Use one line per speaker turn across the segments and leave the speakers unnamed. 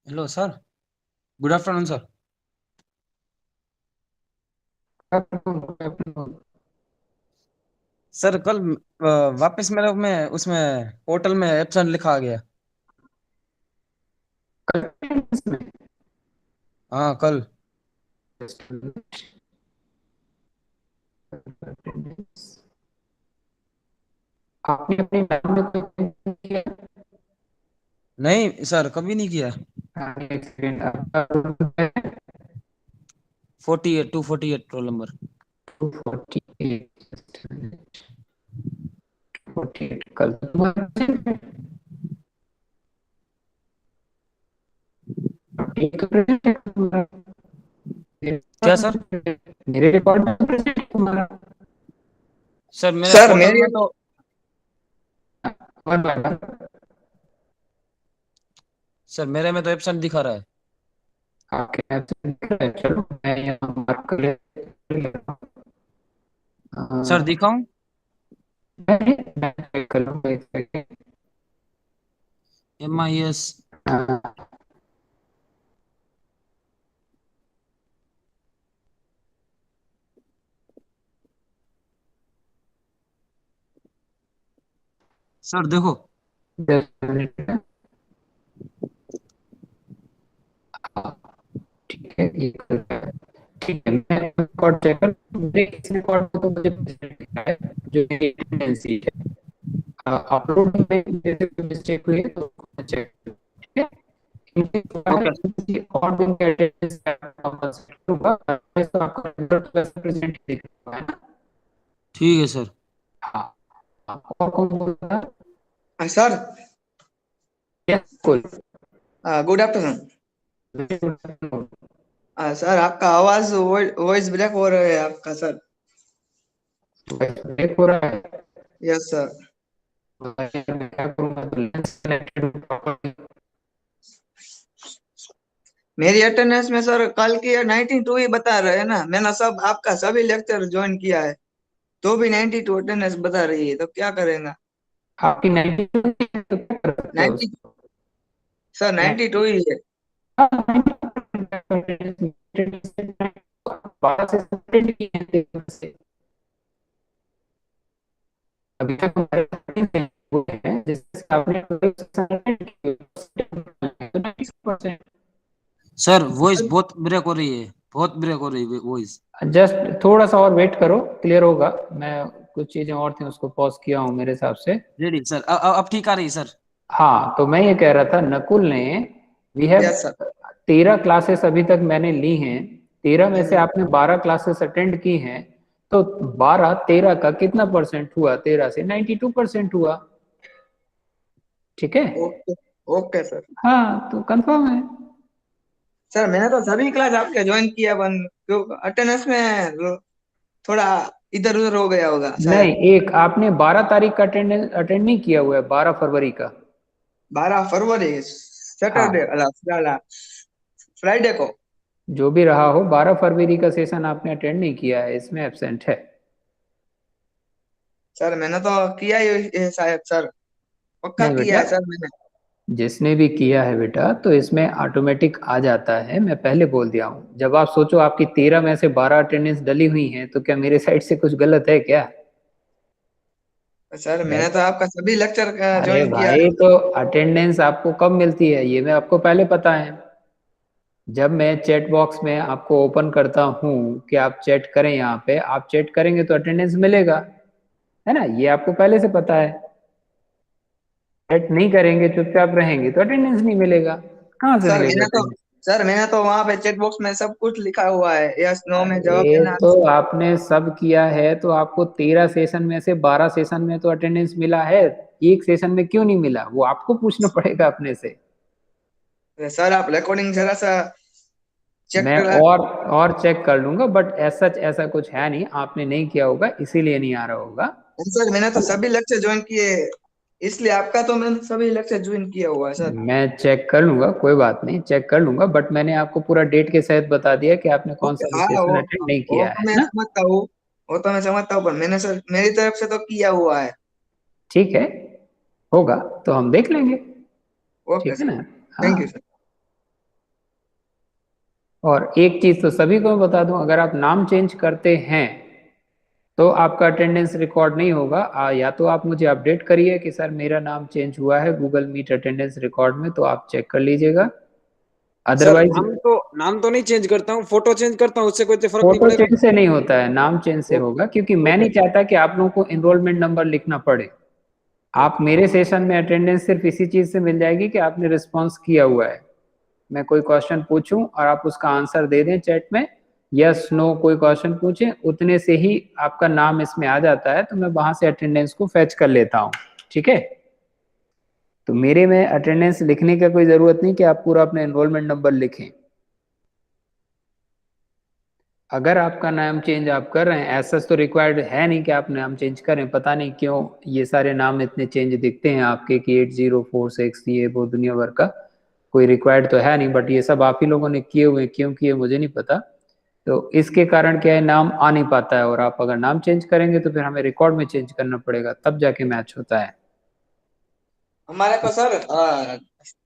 Hello sir. Good afternoon sir. Sir कल वापस मेरे में उसमें पोर्टल में एब्सेंट लिखा आ गया। हाँ कल।
आपने अपनी मैम में कोई mention किया
नहीं सर कभी नहीं किया।
है? एक सेकंड आपका रोल नंबर है
48 248 रोल नंबर।
248 48 कल तुम्हारा present है? एक प्रेजेंट है तुम्हारा
क्या सर?
मेरे रिकॉर्ड में प्रेजेंट है तुम्हारा
सर मेरे
सर
पोर्टल
मेरी
में तो।
वन बाय वन
सर मेरे में तो एब्सेंट दिखा रहा है।
आपके absent दिख रहा है चलो मैं यहाँ मार्क कर लेता हूँ
सर दिखाऊं?
मैं check कर लूँगा एक सेकंड
MIS। सर देखो।
जस्ट मिनट ठीक है ये कर रहा है ठीक है मैं रिकॉर्ड चेक कर मुझे इस रिकॉर्ड को तो मुझे present किया है जो मेरी टेंडेंसी है अपलोडिंग में जैसे कोई मिस्टेक हुई है तो मैं चेक ठीक है इनके बाद
ओके।
किसी और दिन के अटेंडेंस का सेट करूंगा तो आपका 100% दिख रहा है ना
ठीक है सर।
हाँ और कौन बोल रहा है
सर।
यस कोई
गुड आफ्टरनून। सर आपका आवाज वॉइस ब्रेक हो रहा है आपका सर।
ब्रेक हो रहा है
यस सर।
मैं क्या करूंगा तो लेंस कनेक्टेड प्रॉपर्ली
मेरी अटेंडेंस में सर कल की 92 ही बता रहे हैं ना। मैंने सब आपका सभी लेक्चर ज्वाइन किया है तो भी 92 अटेंडेंस बता रही है, तो क्या करेंगे?
आपकी 92 तो क्या कर सकते हो
90
उसको
सर 92 ही है।
हाँ, 12 से सस्पेंड किए हैं देखो से अभी तक हमारे सामने वो है जिससे आपने सस्पेंड किए तो 90%
सर वॉइस बहुत ब्रेक हो रही है। बहुत ब्रेक हो रही है वॉइस।
जस्ट थोड़ा सा और वेट करो क्लियर होगा मैं कुछ चीजें और थी उसको पॉज किया हूँ मेरे हिसाब से
रेडी सर। अब ठीक आ रही है सर।
हाँ तो मैं ये कह रहा था नकुल ने we have
yes sir.
13 classes अभी तक मैंने ली हैं 13 में से
हम्म।
आपने 12 क्लासेस अटेंड की हैं तो 12 13 का कितना परसेंट हुआ 13 से 92% हुआ ठीक है
ओके। Okay sir.
हाँ तो कंफर्म है
सर मैंने तो सभी क्लास आपके ज्वाइन किया, बंद क्यों अटेंडेंस में थोड़ा इधर उधर हो गया होगा
नहीं
शायद।
एक आपने 12 तारीख का अटेंड अटेंड नहीं किया हुआ है 12 फरवरी का
12 फरवरी सैटरडे
हाँ
अला फ्राइडे को।
जो भी रहा हो 12 फरवरी का सेशन आपने अटेंड नहीं किया है इसमें एब्सेंट है
सर मैंने तो किया ही है शायद सर। पक्का
नहीं
किया
बेटा
है सर मैंने।
जिसने भी किया है बेटा तो इसमें ऑटोमेटिक आ जाता है मैं पहले बोल दिया हूँ जब आप सोचो आपकी 13 में से 12 अटेंडेंस डली हुई है तो क्या मेरे साइड से कुछ गलत है क्या
सर
मैं
मैंने तो आपका सभी लेक्चर
अरे
ज्वाइन किया
भाई
है।
तो अटेंडेंस आपको कब मिलती है ये मैं आपको पहले पता है जब मैं चैट बॉक्स में आपको ओपन करता हूँ कि आप चैट करें यहाँ पे आप चैट करेंगे तो अटेंडेंस मिलेगा है ना ये आपको पहले से पता है चैट नहीं करेंगे चुपचाप रहेंगे तो अटेंडेंस नहीं मिलेगा कहाँ से
सर
मिलेगा
मैंने तो
अटेंडेंस
सर मैंने तो वहां पे चेक बॉक्स में सब कुछ लिखा हुआ है, यस नो में जवाब
अरे
देना
तो
है।
आपने सब किया है तो आपको 13 सेशन में से 12 सेशन में तो अटेंडेंस मिला है एक सेशन में क्यों नहीं मिला वो आपको पूछना पड़ेगा अपने से
सर आप रिकॉर्डिंग जरा सा चेक
मैं
करा।
और चेक कर लूंगा बट ऐसा ऐसा कुछ है नहीं आपने नहीं किया होगा इसीलिए नहीं आ रहा होगा
सर मैंने तो सभी लेक्चर ज्वाइन किए, इसलिए आपका तो मैंने सभी लेक्चर ज्वाइन किया हुआ है सर।
मैं चेक कर लूंगा कोई बात नहीं चेक कर लूंगा बट मैंने आपको पूरा डेट के साथ बता दिया कि आपने कौन
ओके
सा भी
हाँ
सेशन अटेंड नहीं
वो
किया
तो
है
मैं
ना
समझता हूँ। वो तो मैं समझता हूँ, पर मैंने सर मेरी तरफ से तो किया हुआ है।
ठीक है होगा तो हम देख लेंगे
ओके
ठीक है
सर।
ना हाँ
थैंक यू सर।
और एक चीज तो सभी को मैं बता दूं, अगर आप नाम चेंज करते हैं तो आपका अटेंडेंस रिकॉर्ड नहीं होगा। या तो आप मुझे अपडेट करिए कि सर मेरा नाम चेंज हुआ है गूगल मीट अटेंडेंस रिकॉर्ड में, तो आप चेक कर लीजिएगा।
सर
अदरवाइज
नाम तो नहीं चेंज करता हूँ, फोटो चेंज करता हूँ, उससे कोई तो फर्क नहीं
फोटो
पड़ेगा?
चेंज से नहीं होता है, नाम चेंज से होगा, क्योंकि मैं
ओके।
नहीं चाहता कि आप लोगों को एनरोलमेंट नंबर लिखना पड़े। आप
ओके।
मेरे सेशन में अटेंडेंस सिर्फ इसी चीज से मिल जाएगी कि आपने रिस्पॉन्स किया हुआ है। मैं कोई क्वेश्चन पूछूं और आप उसका आंसर दे दें चैट में, यस नो कोई क्वेश्चन पूछें, उतने से ही आपका नाम इसमें आ जाता है, तो मैं वहां से अटेंडेंस को फेच कर लेता हूँ। ठीक है, तो मेरे में अटेंडेंस लिखने का कोई जरूरत नहीं कि आप पूरा अपना एनरोलमेंट नंबर लिखें। अगर आपका नाम चेंज आप कर रहे हैं, ऐसा तो रिक्वायर्ड है नहीं कि आप नाम चेंज करें। पता नहीं क्यों ये सारे नाम इतने चेंज दिखते हैं आपके कि 8046 ये वो दुनिया भर का, कोई रिक्वायर्ड तो है नहीं, बट ये सब आप ही लोगों ने किए हुए, क्यों किए मुझे नहीं पता। तो इसके कारण क्या है, नाम आ नहीं पाता है, और आप अगर नाम चेंज करेंगे तो फिर हमें रिकॉर्ड में चेंज करना पड़ेगा, तब जाके मैच होता है।
हमारे को सर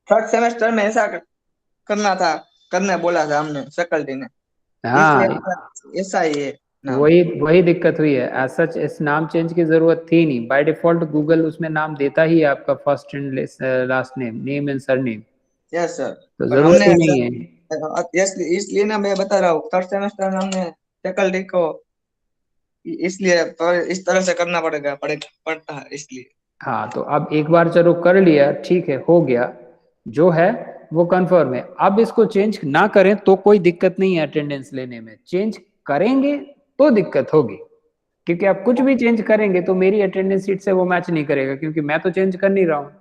थर्ड सेमेस्टर में ऐसा करना था, करने बोला था हमने फैकल्टी ने, इसलिए
हाँ,
ऐसा ही है नाम।
वही वही दिक्कत हुई है। एज सच इस नाम चेंज की जरूरत थी नहीं, बाय डिफॉल्ट गूगल उसमें नाम देता ही है आपका first and last name, name and surname,
yes sir.
तो
पर
जरूरत
हमने
ही नहीं है।
इसलिए ना मैं बता रहा हूँ, थर्ड सेमेस्टर में हमने फैकल्टी को इसलिए तो इस तरह से करना पड़ता है इसलिए।
हाँ, तो अब एक बार चलो कर लिया, ठीक है, हो गया, जो है वो कंफर्म है। अब इसको चेंज ना करें तो कोई दिक्कत नहीं है अटेंडेंस लेने में, चेंज करेंगे तो दिक्कत होगी, क्योंकि आप कुछ भी चेंज करेंगे तो मेरी अटेंडेंस शीट से वो मैच नहीं करेगा, क्योंकि मैं तो चेंज कर नहीं रहा हूँ।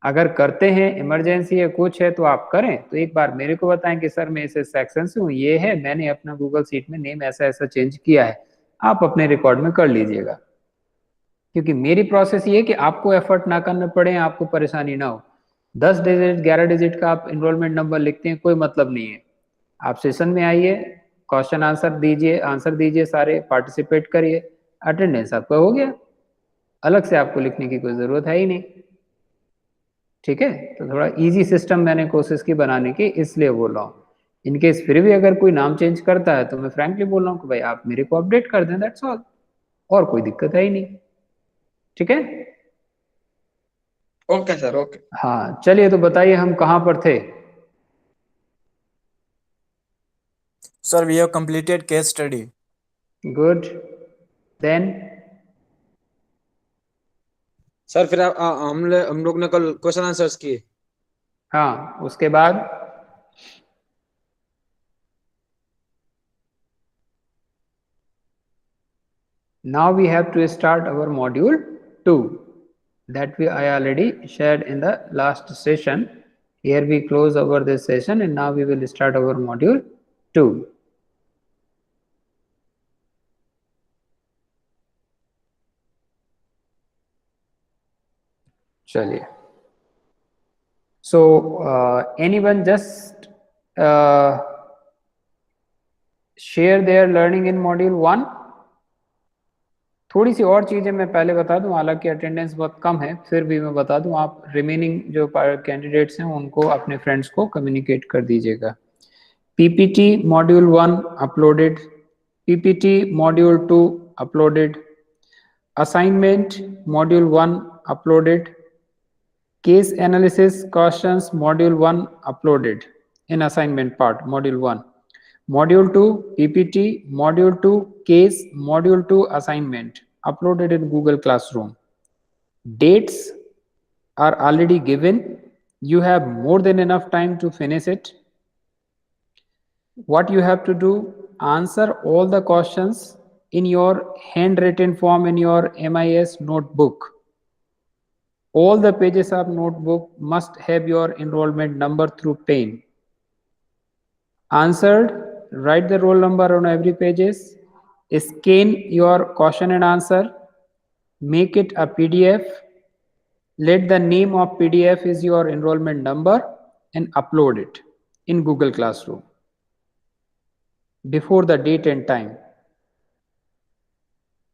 अगर करते हैं, इमरजेंसी है, कुछ है, तो आप करें, तो एक बार मेरे को बताएं कि सर मैं इस सेक्शन से हूँ, ये है, मैंने अपना गूगल शीट में नेम ऐसा ऐसा चेंज किया है, आप अपने रिकॉर्ड में कर लीजिएगा। क्योंकि मेरी प्रोसेस ये है कि आपको एफर्ट ना करना पड़े, आपको परेशानी ना हो। 10 डिजिट 11 डिजिट का आप इनरोलमेंट नंबर लिखते हैं, कोई मतलब नहीं है। आप सेशन में आइए, क्वेश्चन आंसर दीजिए, सारे पार्टिसिपेट करिए, अटेंडेंस आपका हो गया। अलग से आपको लिखने की कोई जरूरत है ही नहीं। ठीक है, तो थोड़ा इजी सिस्टम मैंने कोशिश की बनाने की, इसलिए बोल रहा हूँ। इनकेस फिर भी अगर कोई नाम चेंज करता है तो मैं फ्रैंकली बोल रहा हूँ कि भाई आप मेरे को अपडेट कर दें, दैट्स ऑल, और कोई दिक्कत है ही नहीं। ठीक है,
ओके सर, ओके।
हाँ चलिए, तो बताइए हम कहाँ पर थे।
Sir, we have completed case study.
Good, then
sir फिर हम लोग ने कल क्वेश्चन आंसर्स किए।
हाँ, उसके बाद now we have to start our module 2 that I already shared in the last session. Here we close over this session and now we will start our module 2. चलिए, so anyone just share their learning in module 1. थोड़ी सी और चीजें मैं पहले बता दूं, हालांकि attendance बहुत कम है, फिर भी मैं बता दूं, आप रिमेनिंग जो कैंडिडेट्स हैं उनको, अपने फ्रेंड्स को कम्युनिकेट कर दीजिएगा। PPT module 1 uploaded, PPT module 2 uploaded, assignment module 1 uploaded, case analysis questions module 1 uploaded in assignment part module 1, module 2 ppt, module 2 case, module 2 assignment uploaded in Google Classroom. Dates are already given, you have more than enough time to finish it. What you have to do, answer all the questions in your handwritten form in your MIS notebook. All the pages of notebook must have your enrollment number through pen. Answered, write the roll number on every pages, scan your question and answer, make it a PDF, let the name of PDF is your enrollment number and upload it in Google Classroom before the date and time.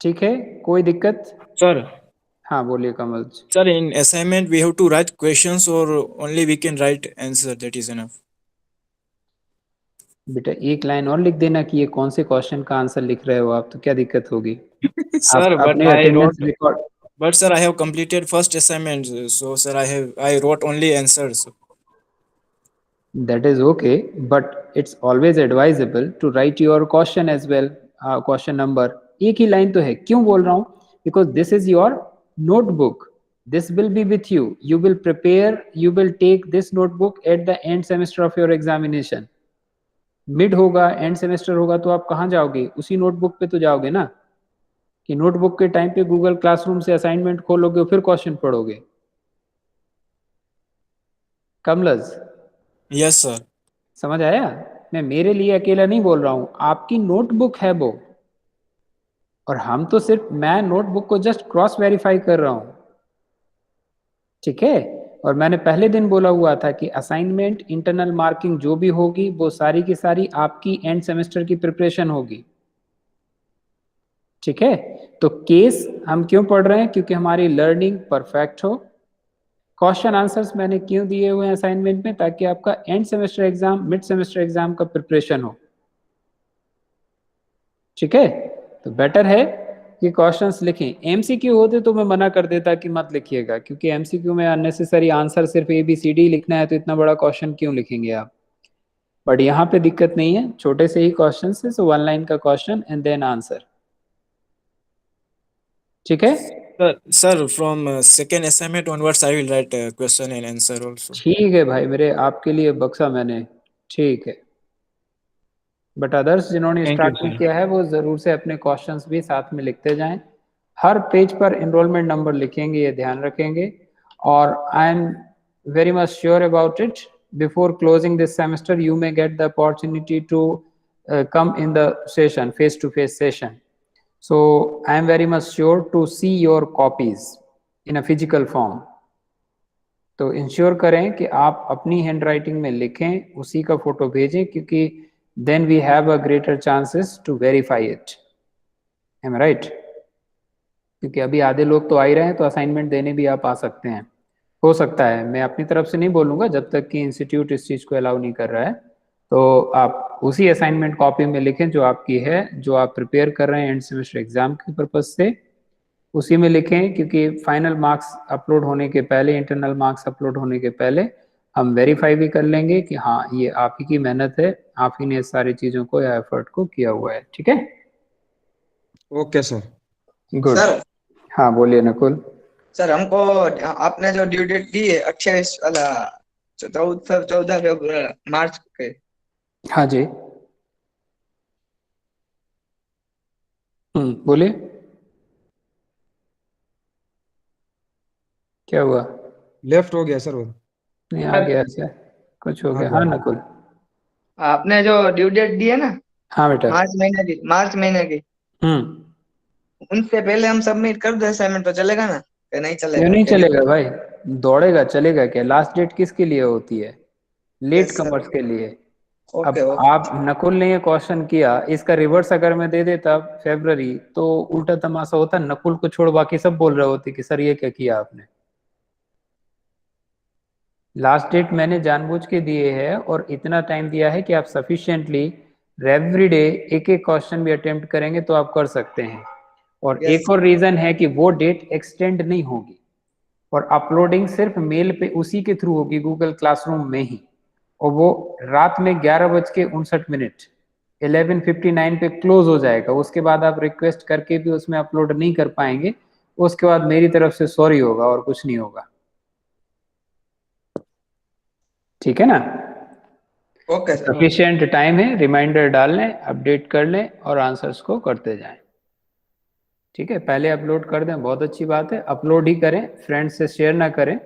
ठीक है, कोई दिक्कत?
Sir,
हाँ बोलिए कमल जी।
sir, in assignment we have to write questions or only we can write answer, that is enough?
बेटा एक line और लिख देना कि ये कौन से क्वेश्चन का आंसर लिख रहे हो आप, तो क्या दिक्कत होगी।
Sir,
आप
but
अपने
I
attendance
wrote,
record,
but sir, I have completed first assignment, so sir, I wrote only answers.
that is okay, but it's always advisable to write your question as well, question number। एक ही line तो है, क्यों बोल रहा हूँ, because this is your notebook, this will be with you, you will prepare, you will take this notebook at the end semester of your examination। Mid होगा, end semester होगा, तो आप कहाँ जाओगे, उसी नोटबुक पे तो जाओगे ना, कि नोटबुक के टाइम पे गूगल क्लासरूम से असाइनमेंट खोलोगे फिर क्वेश्चन पढ़ोगे। कमलज,
Yes, sir.
समझ आया। मैं मेरे लिए अकेला नहीं बोल रहा हूं, आपकी नोटबुक है वो, और हम तो सिर्फ, मैं नोटबुक को जस्ट क्रॉस वेरीफाई कर रहा हूं, ठीक है। और मैंने पहले दिन बोला हुआ था कि असाइनमेंट, इंटरनल मार्किंग जो भी होगी वो सारी की सारी आपकी एंड सेमेस्टर की प्रिपरेशन होगी, ठीक है। तो केस हम क्यों पढ़ रहे हैं, क्योंकि हमारी लर्निंग परफेक्ट हो। क्वेश्चन आंसर्स मैंने क्यों दिए हुए हैं असाइनमेंट में, ताकि आपका end semester exam, mid semester exam का प्रिपरेशन हो, ठीक है। तो बेटर है कि क्वेश्चंस लिखें। एमसीक्यू होते तो मैं मना कर देता कि मत लिखिएगा, क्योंकि एमसीक्यू में अननेसेसरी आंसर सिर्फ ABCD लिखना है, तो इतना बड़ा क्वेश्चन क्यों लिखेंगे आप। बट यहाँ पे दिक्कत नहीं है, छोटे से ही क्वेश्चन है, सो 1 लाइन का क्वेश्चन एंड देन आंसर, ठीक है।
Sir, from second assignment onwards, I will write question and answer also.
ठीक है भाई मेरे, आपके लिए बक्सा मैंने, ठीक है। बट अदर्स जिन्होंने
Thank you,
स्टार्ट नहीं
sir.
किया है वो जरूर से अपने क्वेश्चंस भी साथ में लिखते जाएं। हर पेज पर एनरोलमेंट नंबर लिखेंगे, ये ध्यान रखेंगे। और I am very much sure about it, before closing this semester you may get the opportunity to come in the session, face to face session, so I am very much sure to see your copies in a physical form। तो ensure करें कि आप अपनी hand writing में लिखें, उसी का photo भेजें, क्योंकि then we have a greater chances to verify it, am right. क्योंकि अभी आधे लोग तो आ ही रहे हैं, तो असाइनमेंट देने भी आप आ सकते हैं, हो सकता है। मैं अपनी तरफ से नहीं बोलूँगा जब तक कि इंस्टीट्यूट इस चीज़ को अलाउ नहीं कर रहा है। तो आप उसी असाइनमेंट कॉपी में लिखें जो आपकी है, जो आप प्रिपेयर कर रहे हैं एंड सेमेस्टर एग्जाम के पर्पज से, उसी में लिखें। क्योंकि फाइनल मार्क्स अपलोड होने के पहले, इंटरनल मार्क्स अपलोड होने के पहले हम वेरीफाई भी कर लेंगे कि हाँ ये आप ही की मेहनत है, आप ही ने इस सारी चीज़ों को या एफर्ट को किया हुआ है, ठीक है।
Okay sir.
गुड।
सर
हाँ बोलिए नकुल।
सर हमको आपने जो ड्यू डेट दी है 28 14 फरवरी मार्च के,
हाँ जी, बोलिए, क्या हुआ।
लेफ्ट हो गया सर वो।
नहीं आ गया ऐसे, कुछ हो
आ
गया।
गया।
हाँ नकुल।
आपने जो ड्यू डेट दी है ना
हाँ बेटा।
मार्च महीने की,
हम्म
उनसे पहले हम सबमिट कर दे असाइनमेंट, तो चलेगा ना कि नहीं
क्यों
चलेगा,
नहीं
क्या
चलेगा
दिक्कत।
भाई, दौड़ेगा, चलेगा क्या। लास्ट डेट किसके लिए होती है, लेट
यस सर।
कमर्स के लिए।
ओके
अब
ओके।
आप, नकुल ने ये क्वेश्चन किया, इसका रिवर्स अगर मैं दे देता फेब्रवरी, तो उल्टा तमाशा होता, नकुल को छोड़ बाकी सब बोल रहे होते कि सर ये क्या किया आपने। लास्ट डेट मैंने जानबूझ के दिए है, और इतना टाइम दिया है कि आप सफिशिएंटली एवरी डे एक एक क्वेश्चन भी अटेम्प्ट करेंगे तो आप कर सकते हैं। और
यस
एक और रीजन है कि वो डेट एक्सटेंड नहीं होगी, और अपलोडिंग सिर्फ मेल पे उसी के थ्रू होगी, गूगल क्लासरूम में ही। और वो रात में 11:59 11:59 पे क्लोज हो जाएगा। उसके बाद आप रिक्वेस्ट करके भी उसमें अपलोड नहीं कर पाएंगे। उसके बाद मेरी तरफ से सॉरी होगा और कुछ नहीं होगा, ठीक है ना।
Okay sir.
सफिशिएंट टाइम है, रिमाइंडर डाल लें, अपडेट कर लें और आंसर्स को करते जाएं, ठीक है। पहले अपलोड कर दें, बहुत अच्छी बात है, अपलोड ही करें, फ्रेंड्स से शेयर ना करें,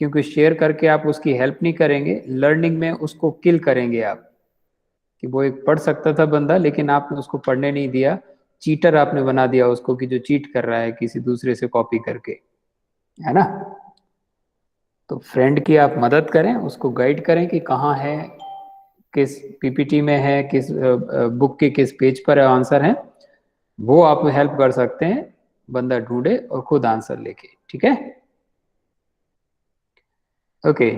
क्योंकि शेयर करके आप उसकी हेल्प नहीं करेंगे, लर्निंग में उसको किल करेंगे आप। कि वो एक पढ़ सकता था बंदा, लेकिन आपने उसको पढ़ने नहीं दिया, चीटर आपने बना दिया उसको, कि जो चीट कर रहा है किसी दूसरे से कॉपी करके, है ना। तो फ्रेंड की आप मदद करें, उसको गाइड करें कि कहाँ है, किस पीपीटी में है, किस बुक के किस पेज पर आंसर है, वो आप हेल्प कर सकते हैं। बंदा ढूंढे और खुद आंसर लेके, ठीक है। Okay,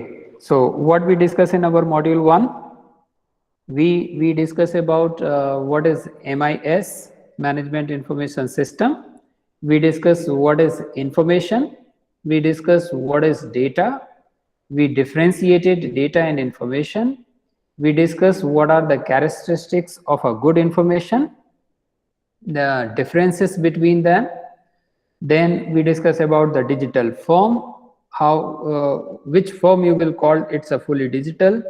so what we discuss in our module 1, we discuss about what is MIS, Management Information System. We discuss what is information. We discuss what is data. We differentiated data and information. We discuss what are the characteristics of a good information, the differences between them. Then we discuss about the digital form, how which form you will call it's a fully digital,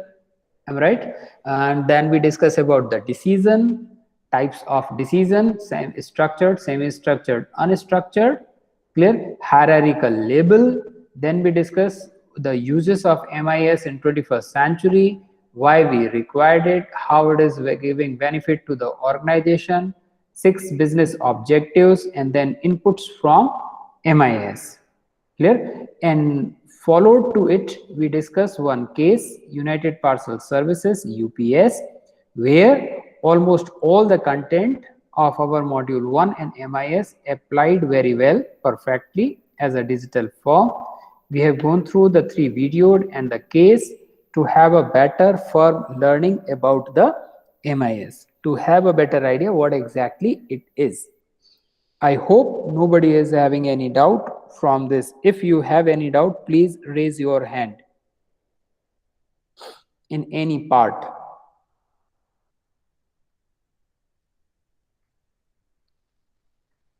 am I right? And then we discuss about the decision, types of decision, structured, semi-structured, unstructured, clear, hierarchical label. Then we discuss the uses of MIS in 21st century, why we required it, how it is giving benefit to the organization, 6 business objectives, and then inputs from MIS. Clear? And followed to it, we discuss one case, United Parcel Services, UPS, where almost all the content of our module 1 and MIS applied very well, perfectly as a digital form. We have gone through the 3 videos and the case to have a better firm learning about the MIS, to have a better idea what exactly it is. I hope nobody is having any doubt from this. If you have any doubt, please raise your hand in any part.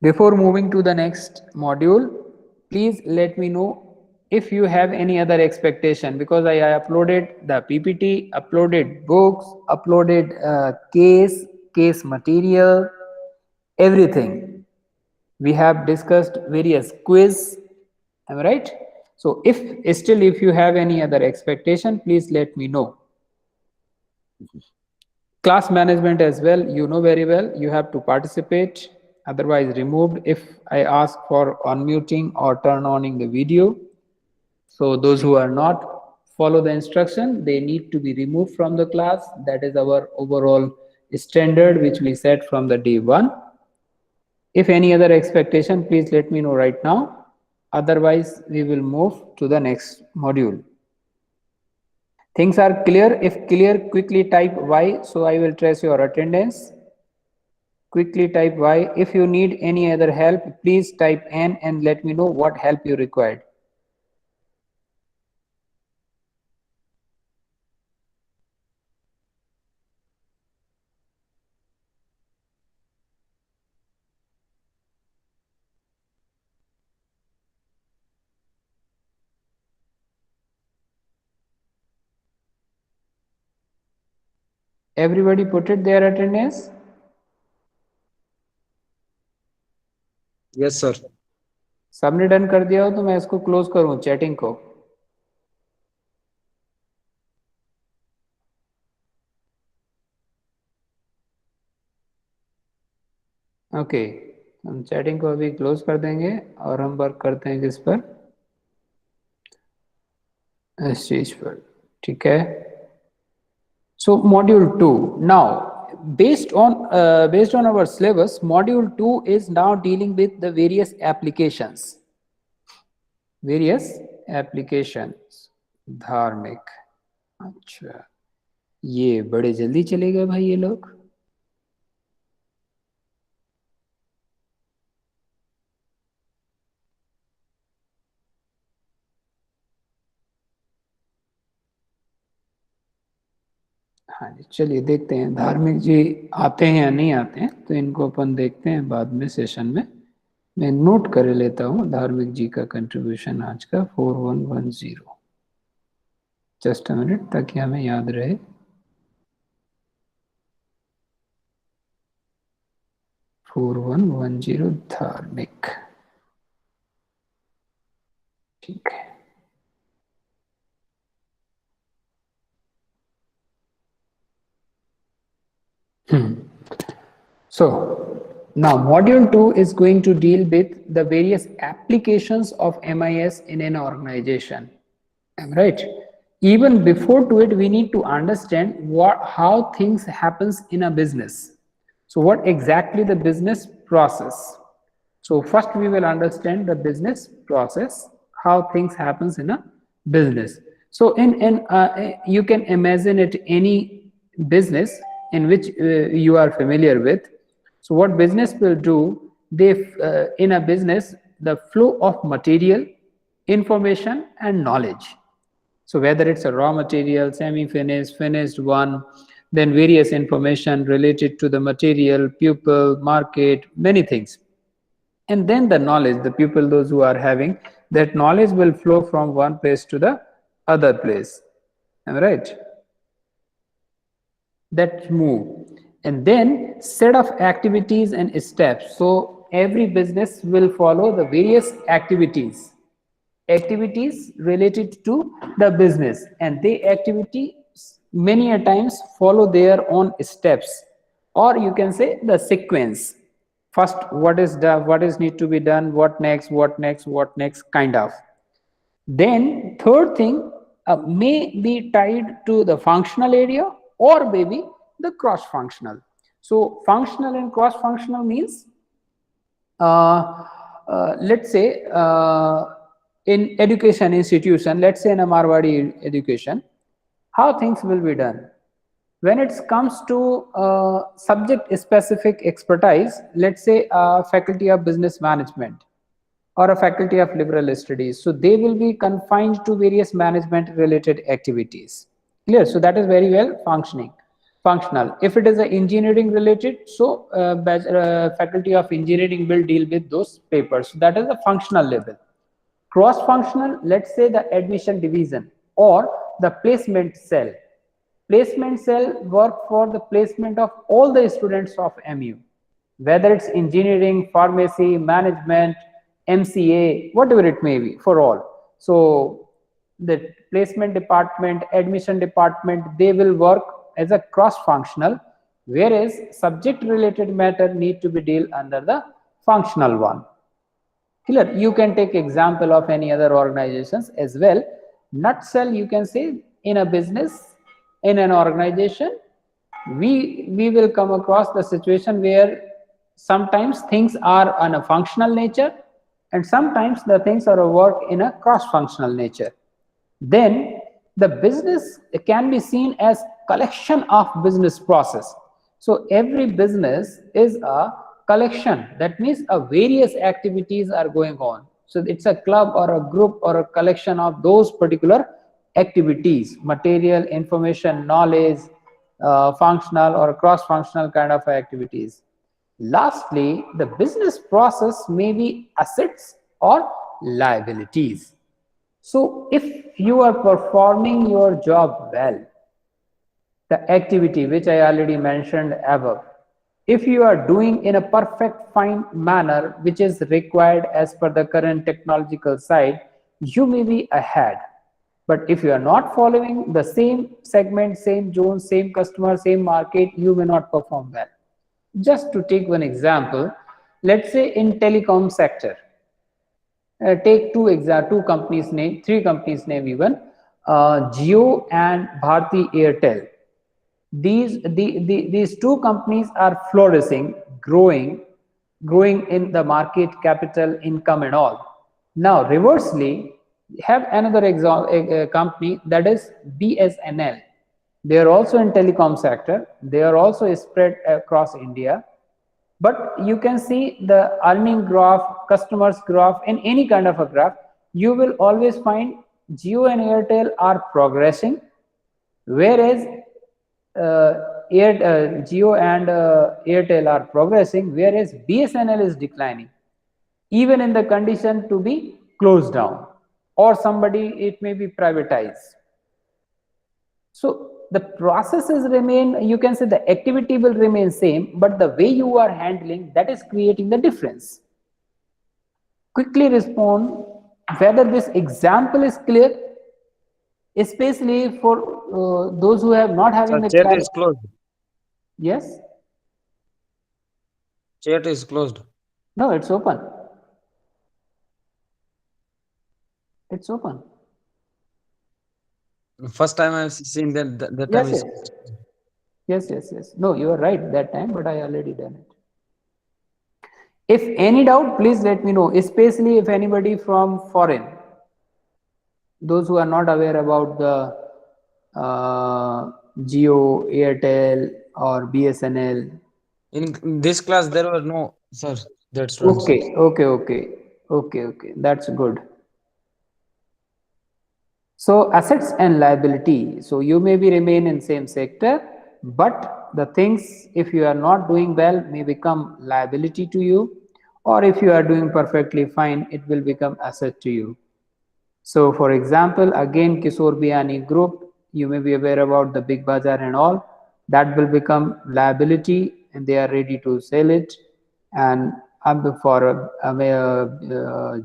Before moving to the next module, please let me know if you have any other expectation, because I uploaded the PPT, uploaded books, uploaded case material, everything. We have discussed various quiz, am I right? So if you have any other expectation, please let me know. Class management as well, you know very well, you have to participate, otherwise removed if I ask for unmuting or turn on the video. So those who are not follow the instruction, they need to be removed from the class. That is our overall standard which we set from the day 1. If any other expectation, please let me know right now. Otherwise, we will move to the next module. Things are clear? If clear, quickly type Y, so I will trace your attendance. Quickly type Y. If you need any other help, please type N and let me know what help you required. Everybody put it their attendance?
Yes, sir.
सबने done कर दिया हो तो मैं इसको close करूं chatting को. Okay, हम चैटिंग को अभी क्लोज कर देंगे और हम वर्क करते हैं किस पर, इस चीज पर. ठीक है. So module 2 now based on our syllabus, module 2 is now dealing with the various applications. धार्मिक. अच्छा, ये बड़े जल्दी चले गए भाई ये लोग. हाँ जी, चलिए देखते हैं धार्मिक जी आते हैं या नहीं आते हैं, तो इनको अपन देखते हैं बाद में सेशन में. मैं नोट कर लेता हूँ धार्मिक जी का कंट्रीब्यूशन आज का 4110. जस्ट अ मिनट ताकि हमें याद रहे. धार्मिक. ठीक है. So now module 2 is going to deal with the various applications of MIS in an organization. Am I right? Even before to it, we need to understand how things happens in a business. So what exactly the business process? So first we will understand the business process, how things happens in a business. So you can imagine it any business in which you are familiar with. So what business will do, in a business, the flow of material, information and knowledge. So whether it's a raw material, semi-finished, finished one, then various information related to the material, people, market, many things. And then the knowledge, the people, those who are having that knowledge will flow from one place to the other place. Am I right? That move. And then set of activities and steps. So every business will follow the various activities related to the business, and the activity many a times follow their own steps, or you can say the sequence. First what is done, what is need to be done, what next, what next, what next, kind of. Then third thing may be tied to the functional area or maybe the cross functional. So functional and cross functional means let's say in education institution, let's say in a Marwadi education, how things will be done. When it comes to subject specific expertise, let's say a faculty of business management or a faculty of liberal studies, so they will be confined to various management related activities. Clear? So that is very well functional. If it is a engineering related, so faculty of engineering will deal with those papers. So that is the functional level. Cross functional, let's say the admission division or the placement cell. Placement cell work for the placement of all the students of MU, whether it's engineering, pharmacy, management, MCA, whatever it may be, for all. So the placement department, admission department, they will work as a cross functional, whereas subject related matter need to be dealt under the functional one. Clear? You can take example of any other organizations as well. Nutshell, you can say in a business, in an organization, we will come across the situation where sometimes things are on a functional nature and sometimes the things are a work in a cross-functional nature. Then the business can be seen as collection of business process. So every business is a collection, that means various activities are going on. So it's a club or a group or a collection of those particular activities, material, information, knowledge, functional or cross-functional kind of activities. Lastly, the business process may be assets or liabilities. So if you are performing your job well, the activity which I already mentioned above, if you are doing in a perfect fine manner which is required as per the current technological side, you may be ahead. But if you are not following the same segment, same zone, same customer, same market, you may not perform well. Just to take one example, let's say in telecom sector, take two companies name, three companies name even, Jio and Bharti Airtel. These two companies are flourishing, growing in the market, capital, income and all. Now reversely, have another company, that is BSNL. They are also in telecom sector. They are also spread across India. But you can see the earning graph, customers graph, in any kind of a graph, you will always find Jio and Airtel are progressing, whereas Jio and Airtel are progressing, whereas BSNL is declining, even in the condition to be closed down, or somebody, it may be privatized. So the processes remain, you can say the activity will remain same, but the way you are handling, that is creating the difference. Quickly respond whether this example is clear, especially for those who have not having the
Chat
clarity.
is closed.
Yes?
Chat is closed.
No, it's open. It's open.
First time I've seen that time
Yes,
is.
yes. No, you are right that time, but I already done it. If any doubt, please let me know, especially if anybody from foreign, those who are not aware about the Jio, Airtel, or BSNL?
In this class, there were no, sir, that students.
Okay. That's good. So assets and liability. So you may be remain in same sector, but the things, if you are not doing well, may become liability to you, or if you are doing perfectly fine, it will become asset to you. So for example, again Kishore Biyani group, you may be aware about the Big Bazaar and all, that will become liability and they are ready to sell it. And for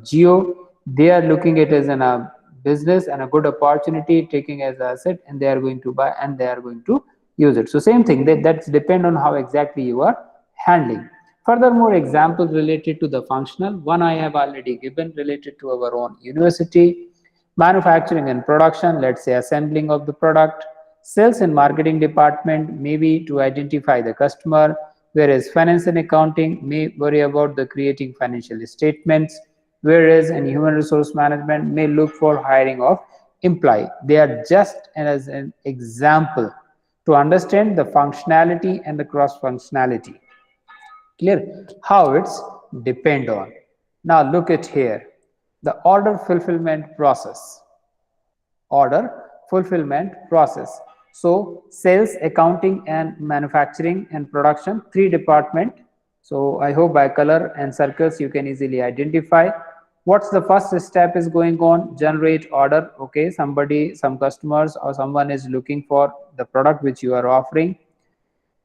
Geo, they are looking at it as a business and a good opportunity, taking as asset, and they are going to buy and they are going to use it. So same thing, that's depend on how exactly you are handling. Furthermore, examples related to the functional, one I have already given related to our own university. Manufacturing and production, let's say assembling of the product. Sales and marketing department, maybe to identify the customer, whereas finance and accounting may worry about the creating financial statements, whereas in human resource management may look for hiring of employee. They are just as an example to understand the functionality and the cross functionality. Clear how it's depend on. Now look at here, the order fulfillment process. So sales, accounting, and manufacturing and production, three department. So I hope by color and circles you can easily identify. What's the first step is going on? Generate order. Okay, some customers or someone is looking for the product which you are offering.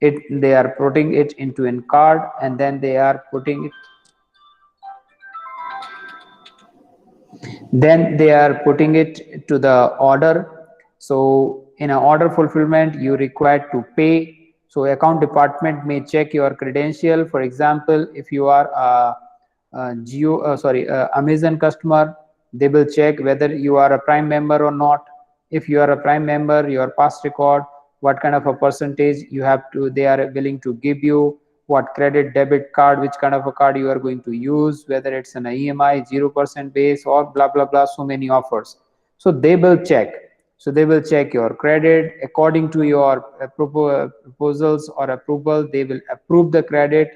They are putting it into a card, and then they are putting it to the order. So in an order fulfillment you require to pay. So account department may check your credential. For example, if you are Amazon customer, they will check whether you are a Prime member or not. If you are a Prime member, your past record, what kind of a percentage you have to, they are willing to give you, what credit debit card, which kind of a card you are going to use, whether it's an EMI 0% base or blah blah blah, so many offers. So they will check your credit according to your proposals or approval. They will approve the credit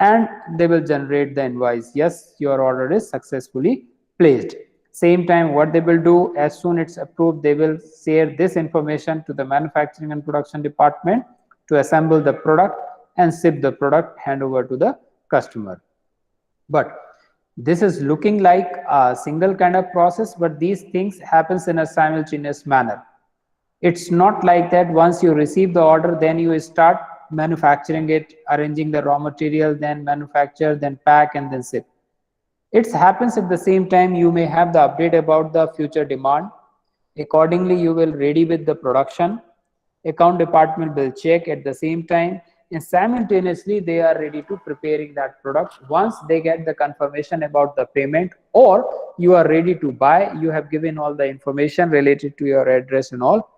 and they will generate the invoice. Yes, your order is successfully placed. Same time, what they will do, as soon it's approved, they will share this information to the manufacturing and production department to assemble the product and ship the product, hand over to the customer. But this is looking like a single kind of process, but these things happens in a simultaneous manner. It's not like that once you receive the order, then you start manufacturing it, arranging the raw material, then manufacture, then pack, and then ship. It happens at the same time. You may have the update about the future demand. Accordingly, you will ready with the production. Account department will check at the same time, and simultaneously they are ready to preparing that product. Once they get the confirmation about the payment, or you are ready to buy, you have given all the information related to your address and all,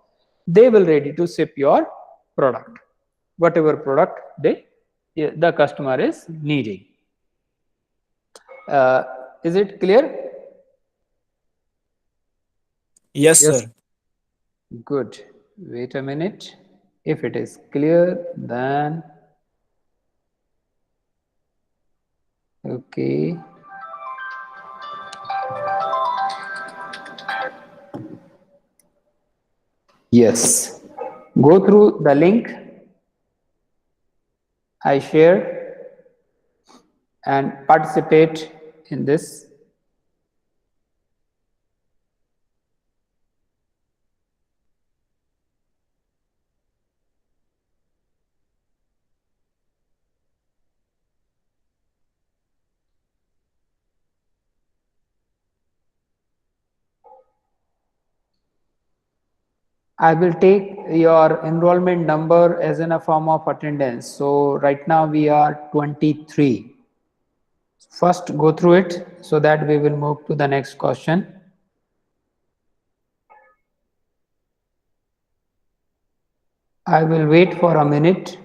they will ready to ship your product, whatever product the customer is needing. Is it clear?
Yes,
Yes.
sir.
Good. Wait a minute. If it is clear, then okay. Yes. Go through the link I shared and participate in this. I will take your enrollment number as in a form of attendance. So right now we are 23. First go through it so that we will move to the next question. I will wait for a minute.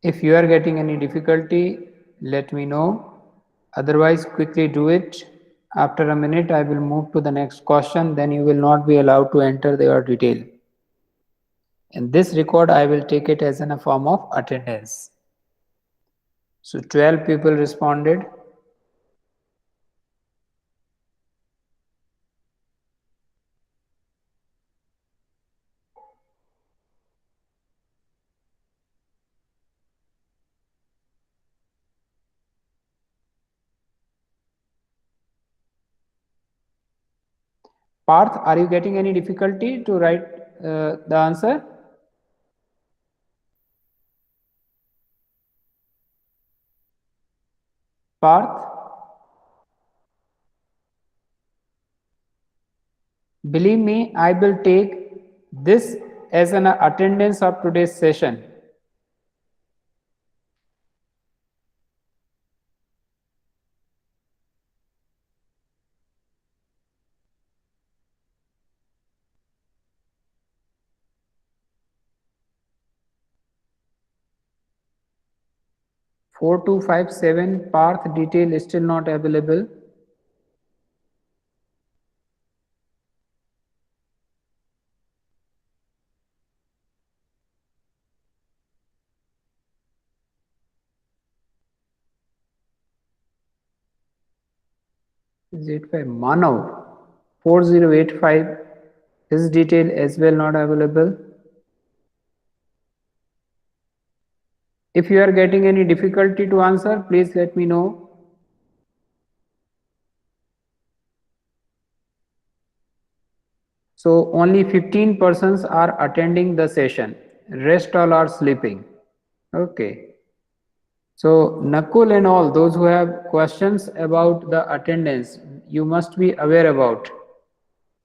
If you are getting any difficulty, let me know. Otherwise, quickly do it. After a minute, I will move to the next question. Then you will not be allowed to enter your detail. And this record, I will take it as in a form of attendance. So 12 people responded. Parth, are you getting any difficulty to write the answer? Parth? Believe me, I will take this as an attendance of today's session. Four two five seven Parth detail is still not available. Is it by Manav 4085? His detail as well not available. If you are getting any difficulty to answer, please let me know. So only 15 persons are attending the session. Rest all are sleeping. Okay. So Nakul and all those who have questions about the attendance, you must be aware about.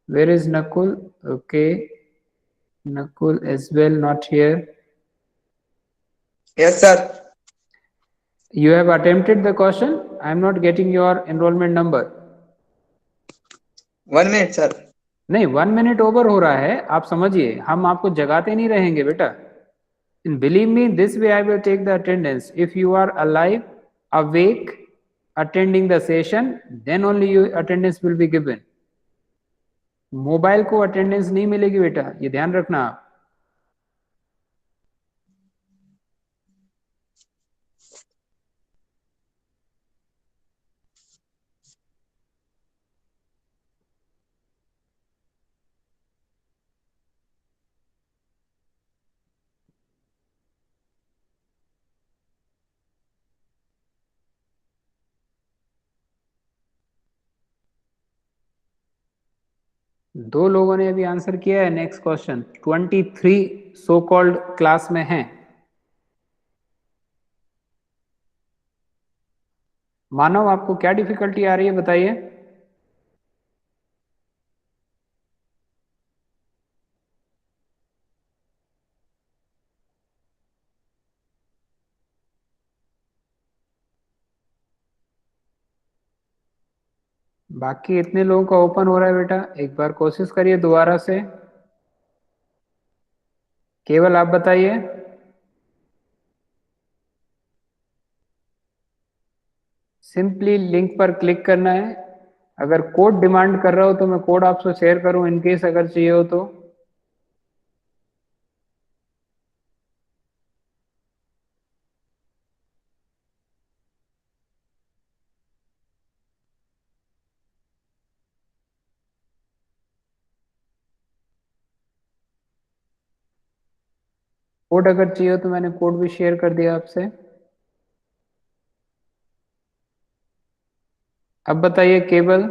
Where is Nakul? Okay. Nakul as well not here.
Yes, sir.
You have attempted the question. I am not getting your enrollment number.
1 minute, sir.
नहीं 1 minute over हो रहा है, आप समझिए, हम आपको जगाते नहीं रहेंगे बेटा. And believe me, this way I will take the attendance. If you are alive, awake, attending the session, then only your attendance will be given. Mobile को अटेंडेंस नहीं मिलेगी बेटा, ये ध्यान रखना आप. दो लोगों ने अभी आंसर किया है. Next question 23 so called class में हैं. मानव आपको क्या डिफिकल्टी आ रही है बताइए. बाकी इतने लोगों का ओपन हो रहा है बेटा, एक बार कोशिश करिए दोबारा से. केवल आप बताइए. सिंपली लिंक पर क्लिक करना है. अगर कोड डिमांड कर रहा हो तो मैं कोड आपसे शेयर करूं इनकेस अगर चाहिए हो तो. कोड अगर चाहिए हो तो मैंने कोड भी शेयर कर दिया आपसे. अब बताइए केवल.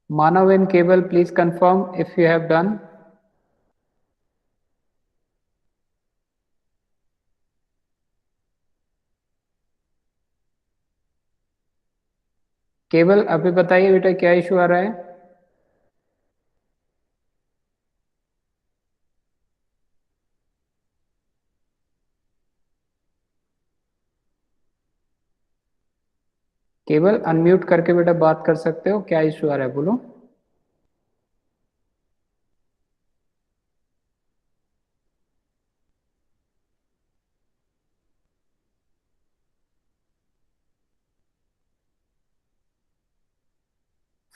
Manav and Cable, please confirm if you have done. केवल अभी बताइए बेटा क्या इशू आ रहा है. केवल अनम्यूट करके बेटा बात कर सकते हो. क्या इशू आ रहा है बोलो.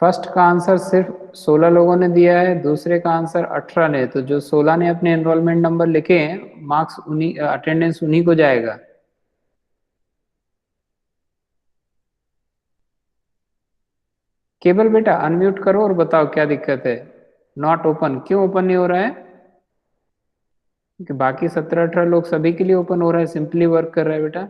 फर्स्ट का आंसर सिर्फ 16 लोगों ने दिया है, दूसरे का आंसर 18 ने। तो जो 16 ने अपने एनरोलमेंट नंबर लिखे हैं, मार्क्स उन्हीं, अटेंडेंस उन्हीं को जाएगा। केवल बेटा अनम्यूट करो और बताओ क्या दिक्कत है। नॉट ओपन, क्यों ओपन नहीं हो रहा है? क्योंकि बाकी 17-18 लोग सभी के लिए ओपन हो रहा है, सिंपली वर्क कर रहा है बेटा।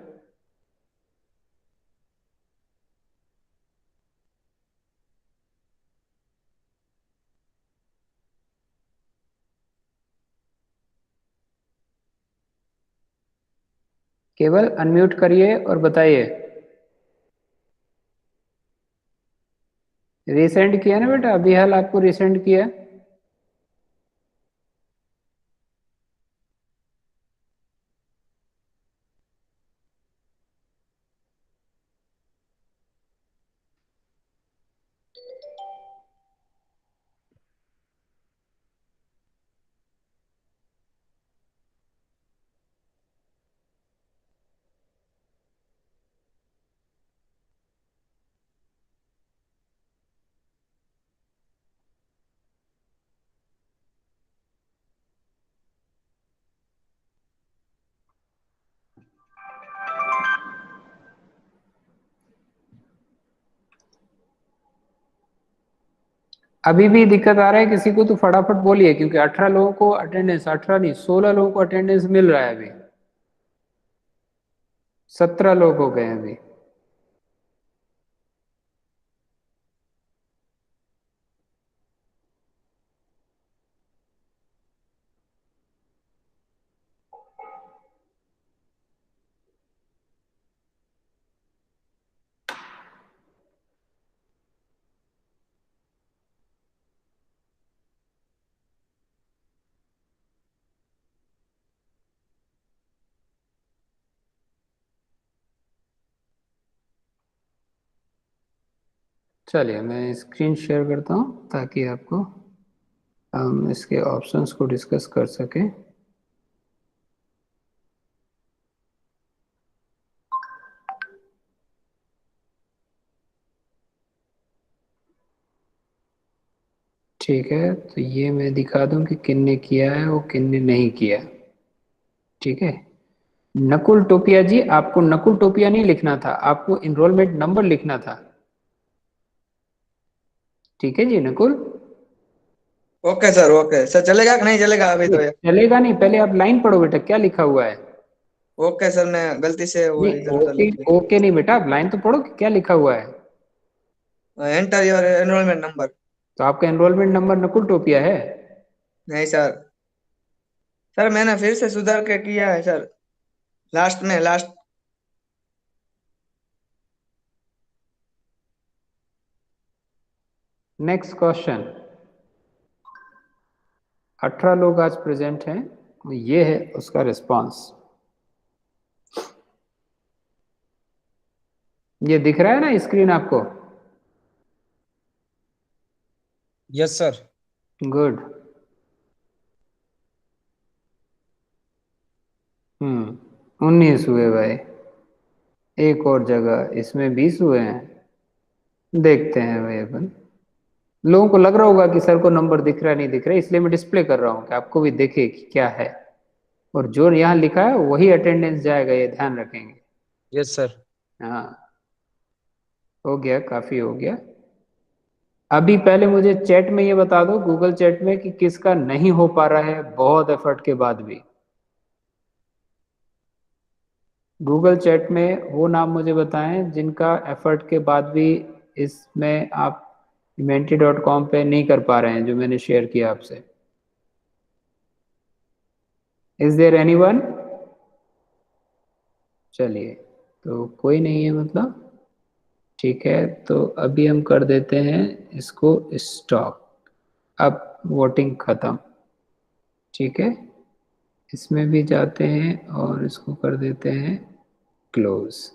केवल अनम्यूट करिए और बताइए। रिसेंड किया ना बेटा, अभी हाल आपको रिसेंड किया। अभी भी दिक्कत आ रहा है किसी को तो फटाफट बोलिए, क्योंकि 18 लोगों को अटेंडेंस, 18 नहीं 16 लोगों को अटेंडेंस मिल रहा है। अभी 17 लोग हो गए हैं अभी। चलिए मैं स्क्रीन शेयर करता हूँ ताकि आपको हम इसके ऑप्शंस को डिस्कस कर सकें। ठीक है, तो ये मैं दिखा दूं कि किन्ने किया है और किन्ने नहीं किया। ठीक है, नकुल टोपिया जी, आपको नकुल टोपिया नहीं लिखना था, आपको इनरोलमेंट नंबर लिखना था। ठीक है जी नकुल।
ओके सर चलेगा कि नहीं चलेगा अभी तो ये?
चलेगा नहीं, पहले आप लाइन पढ़ो बेटा, क्या लिखा हुआ है।
ओके सर, मैं गलती से वो
नहीं
इधर उधर
ओके,
लिख दिया।
ओके नहीं बेटा, आप लाइन तो पढ़ो कि क्या लिखा हुआ है।
Enter your enrolment number.
तो आपका एनरोलमेंट नंबर नकुल टोपिया है।
नहीं सर मैंने फिर से सुधार के किया है सर, लास्ट।
Next question. 18 लोग आज प्रेजेंट हैं, तो ये है उसका रिस्पांस। ये दिख रहा है ना स्क्रीन आपको?
Yes sir.
गुड। 19 हुए भाई। एक और जगह इसमें 20 हुए हैं। देखते हैं भाई अपन। लोगों को लग रहा होगा कि सर को नंबर दिख रहा नहीं दिख रहा, इसलिए मैं डिस्प्ले कर रहा हूँ कि आपको भी देखे कि क्या है। और जो यहाँ लिखा है वही अटेंडेंस जाएगा, ये ध्यान रखेंगे।
Yes sir.
हाँ, हो गया, काफी हो गया। अभी पहले मुझे चैट में ये बता दो, गूगल चैट में, कि किसका नहीं हो पा रहा है बहुत एफर्ट के बाद भी। गूगल चैट में वो नाम मुझे बताएं जिनका एफर्ट के बाद भी इसमें आप Dementi.com पे नहीं कर पा रहे हैं, जो मैंने शेयर किया आपसे। Is there anyone? चलिए, तो कोई नहीं है मतलब। ठीक है, तो अभी हम कर देते हैं इसको स्टॉप। अब वोटिंग खत्म। ठीक है, इसमें भी जाते हैं और इसको कर देते हैं क्लोज।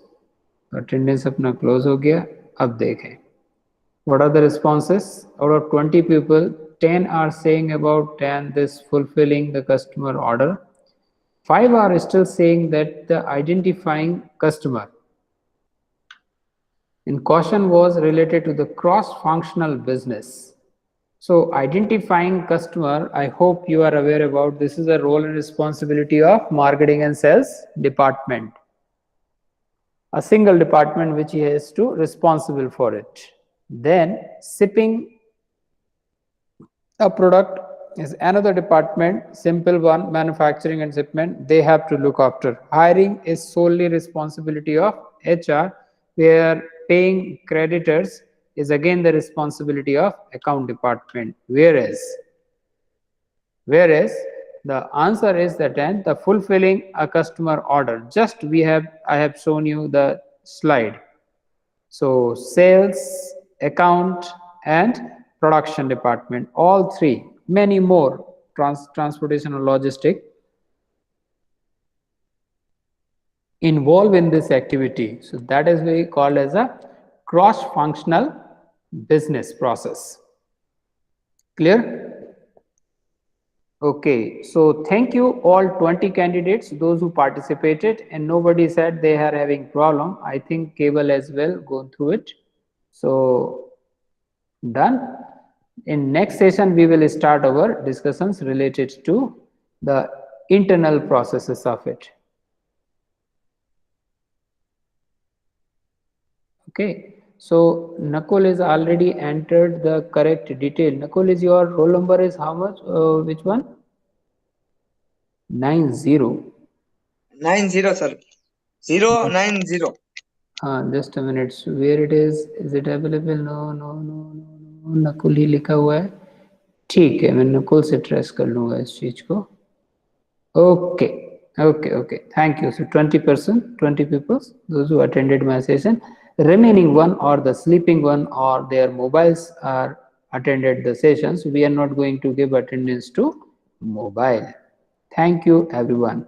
अटेंडेंस अपना क्लोज हो गया। अब देखें what are the responses. Out of 20 people, 10 are saying about 10 this fulfilling the customer order. 5 are still saying that the identifying customer. in caution was related to the cross-functional business. So identifying customer, I hope you are aware about this is a role and responsibility of marketing and sales department. A single department which is to responsible for it. Then shipping a product is another department, simple one, manufacturing and shipment, they have to look after. Hiring is solely responsibility of HR, where paying creditors is again the responsibility of account department. Whereas the answer is that then the fulfilling a customer order. Just I have shown you the slide. So sales, account and production department, all three, many more, transportation and logistic involved in this activity. So that is we called as a cross-functional business process. Clear? Okay, so thank you all 20 candidates, those who participated, and nobody said they are having problem. I think Cable as well go through it. So done. In next session, we will start our discussions related to the internal processes of it. Okay, so Nakul is already entered the correct detail. Nakul, is your roll number is how much? Which one? 90.
90, sir. 090.
Just a minute. So where it is it available? No. Nakul ही लिखा हुआ है. ठीक है, मैं नकुल से trace कर लूंगा इस चीज को. Okay. Thank you. So 20%, 20 people, those who attended my session. Remaining one or the sleeping one or their mobiles are attended the sessions. We are not going to give attendance to mobile. Thank you, everyone.